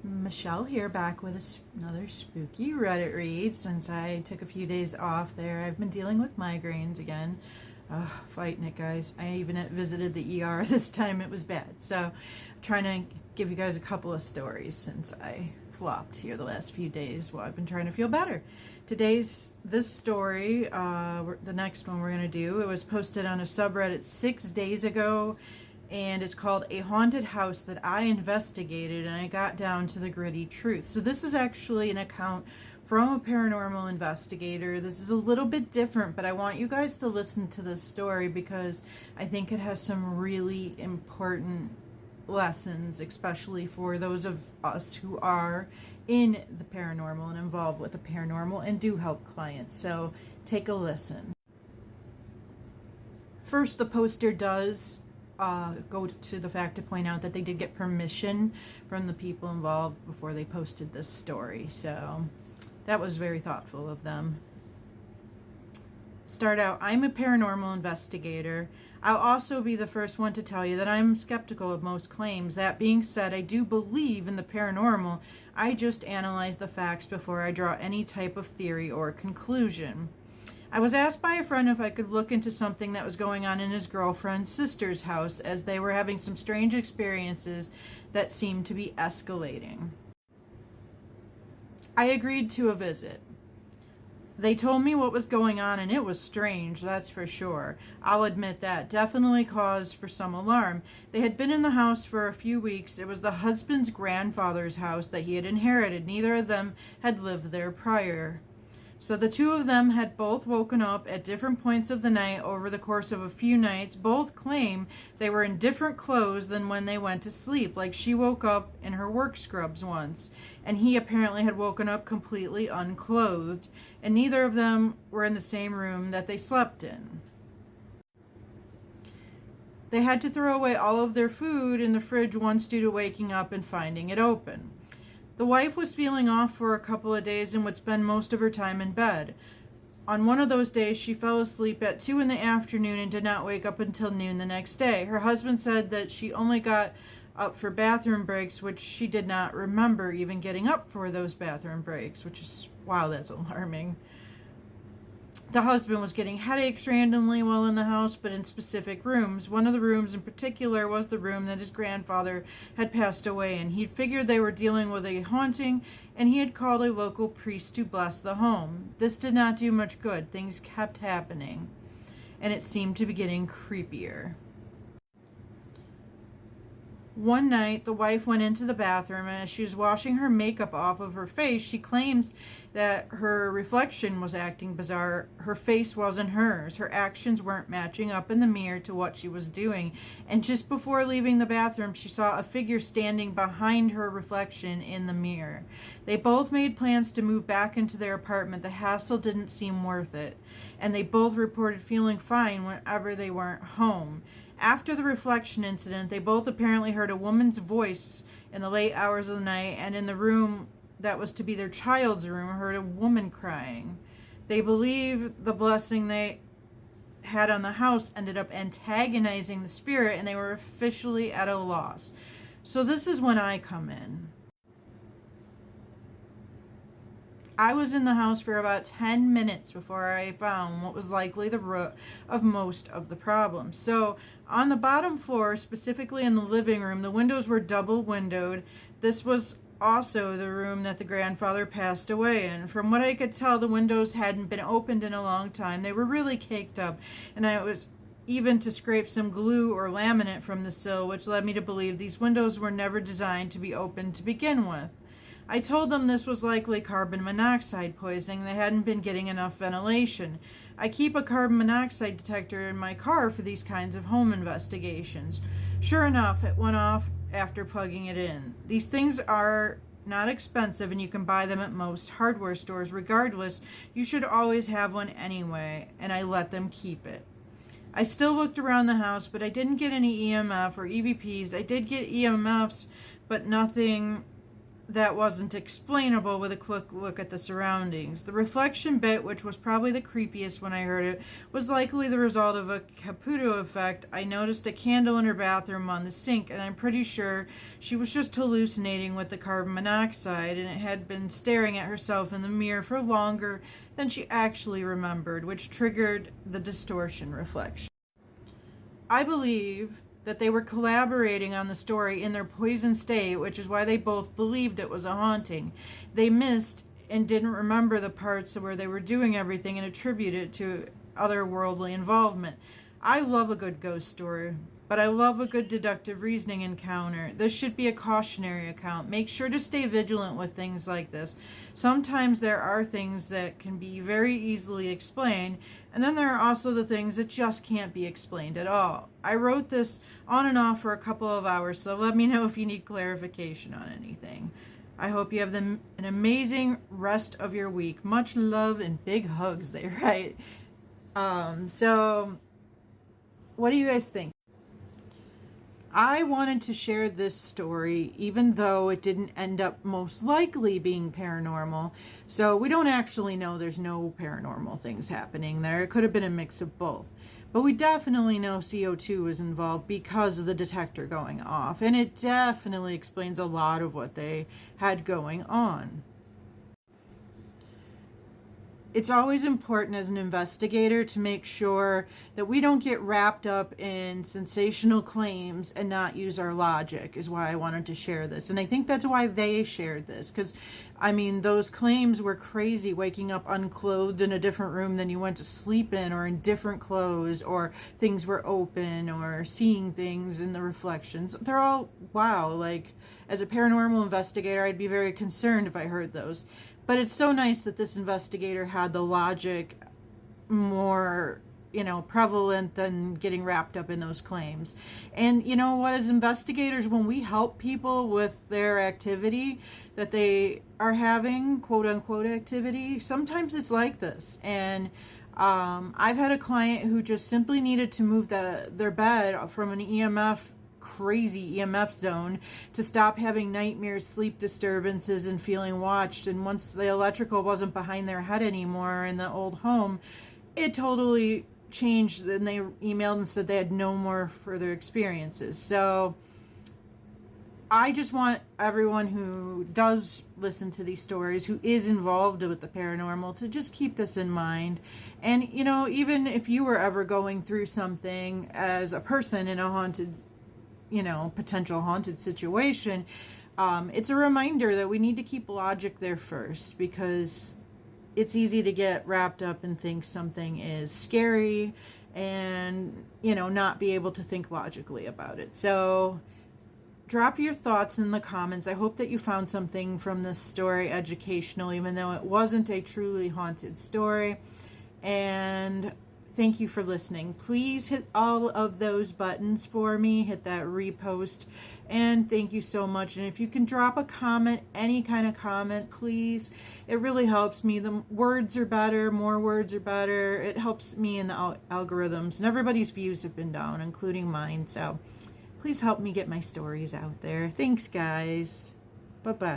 Michelle here, back with another spooky Reddit read. Since I took a few days off there, I've been dealing with migraines again. Fighting it, guys. I even visited the ER this time. It was bad. So I'm trying to give you guys a couple of stories since I flopped here the last few days while I've been trying to feel better. This story, the next one we're going to do, it was posted on a subreddit 6 days ago, and it's called A Haunted House That I Investigated, and I got down to the gritty truth. So this is actually an account from a paranormal investigator. This is a little bit different, but I want you guys to listen to this story because I think it has some really important lessons, especially for those of us who are in the paranormal and involved with the paranormal and do help clients. So take a listen. First, the poster does go to the fact to point out that they did get permission from the people involved before they posted this story. So that was very thoughtful of them. Start out, I'm a paranormal investigator. I'll also be the first one to tell you that I'm skeptical of most claims. That being said, I do believe in the paranormal. I just analyze the facts before I draw any type of theory or conclusion. I was asked by a friend if I could look into something that was going on in his girlfriend's sister's house, as they were having some strange experiences that seemed to be escalating. I agreed to a visit. They told me what was going on, and it was strange, that's for sure. I'll admit that. Definitely cause for some alarm. They had been in the house for a few weeks. It was the husband's grandfather's house that he had inherited. Neither of them had lived there prior. So the two of them had both woken up at different points of the night over the course of a few nights. Both claim they were in different clothes than when they went to sleep. Like she woke up in her work scrubs once, and he apparently had woken up completely unclothed, and neither of them were in the same room that they slept in. They had to throw away all of their food in the fridge once due to waking up and finding it open. The wife was feeling off for a couple of days and would spend most of her time in bed. On one of those days, she fell asleep at 2 in the afternoon and did not wake up until noon the next day. Her husband said that she only got up for bathroom breaks, which she did not remember even getting up for those bathroom breaks, which is, wow, that's alarming. The husband was getting headaches randomly while in the house, but in specific rooms. One of the rooms in particular was the room that his grandfather had passed away in. He figured they were dealing with a haunting, and he had called a local priest to bless the home. This did not do much good. Things kept happening, and it seemed to be getting creepier. One night, the wife went into the bathroom, and as she was washing her makeup off of her face, she claims that her reflection was acting bizarre. Her face wasn't hers. Her actions weren't matching up in the mirror to what she was doing. And just before leaving the bathroom, she saw a figure standing behind her reflection in the mirror. They both made plans to move back into their apartment. The hassle didn't seem worth it, and they both reported feeling fine whenever they weren't home. After the reflection incident, they both apparently heard a woman's voice in the late hours of the night, and in the room that was to be their child's room, heard a woman crying. They believe the blessing they had on the house ended up antagonizing the spirit, and they were officially at a loss. So this is when I come in. I was in the house for about 10 minutes before I found what was likely the root of most of the problems. So on the bottom floor, specifically in the living room, the windows were double windowed. This was also the room that the grandfather passed away in. From what I could tell, the windows hadn't been opened in a long time. They were really caked up, and I was even to scrape some glue or laminate from the sill, which led me to believe these windows were never designed to be opened to begin with. I told them this was likely carbon monoxide poisoning. They hadn't been getting enough ventilation. I keep a carbon monoxide detector in my car for these kinds of home investigations. Sure enough, it went off after plugging it in. These things are not expensive, and you can buy them at most hardware stores. Regardless, you should always have one anyway, and I let them keep it. I still looked around the house, but I didn't get any EMF or EVPs. I did get EMFs, but nothing that wasn't explainable with a quick look at the surroundings. The reflection bit, which was probably the creepiest when I heard it, was likely the result of a Caputo effect. I noticed a candle in her bathroom on the sink, and I'm pretty sure she was just hallucinating with the carbon monoxide, and it had been staring at herself in the mirror for longer than she actually remembered, which triggered the distortion reflection. I believe that they were collaborating on the story in their poisoned state, which is why they both believed it was a haunting. They missed and didn't remember the parts where they were doing everything and attributed it to otherworldly involvement. I love a good ghost story, but I love a good deductive reasoning encounter. This should be a cautionary account. Make sure to stay vigilant with things like this. Sometimes there are things that can be very easily explained, and then there are also the things that just can't be explained at all. I wrote this on and off for a couple of hours, so let me know if you need clarification on anything. I hope you have an amazing rest of your week. Much love and big hugs, they write. So what do you guys think? I wanted to share this story, even though it didn't end up most likely being paranormal. So we don't actually know, there's no paranormal things happening there. It could have been a mix of both. But we definitely know CO2 was involved because of the detector going off. And it definitely explains a lot of what they had going on. It's always important as an investigator to make sure that we don't get wrapped up in sensational claims and not use our logic, is why I wanted to share this. And I think that's why they shared this, because, I mean, those claims were crazy, waking up unclothed in a different room than you went to sleep in, or in different clothes, or things were open, or seeing things in the reflections. They're all, wow, like, as a paranormal investigator, I'd be very concerned if I heard those. But it's so nice that this investigator had the logic more, prevalent than getting wrapped up in those claims. And you know what, as investigators, when we help people with their activity that they are having, quote unquote activity, sometimes it's like this. And I've had a client who just simply needed to move their bed from an crazy EMF zone to stop having nightmares, sleep disturbances, and feeling watched. And once the electrical wasn't behind their head anymore in the old home, it totally changed. Then they emailed and said they had no more further experiences. So I just want everyone who does listen to these stories, who is involved with the paranormal, to just keep this in mind. And even if you were ever going through something as a person in a haunted, potential haunted situation, it's a reminder that we need to keep logic there first, because it's easy to get wrapped up and think something is scary and, not be able to think logically about it. So drop your thoughts in the comments. I hope that you found something from this story educational, even though it wasn't a truly haunted story. And thank you for listening. Please hit all of those buttons for me. Hit that repost. And thank you so much. And if you can drop a comment, any kind of comment, please. It really helps me. The words are better. More words are better. It helps me in the algorithms. And everybody's views have been down, including mine. So please help me get my stories out there. Thanks, guys. Bye-bye.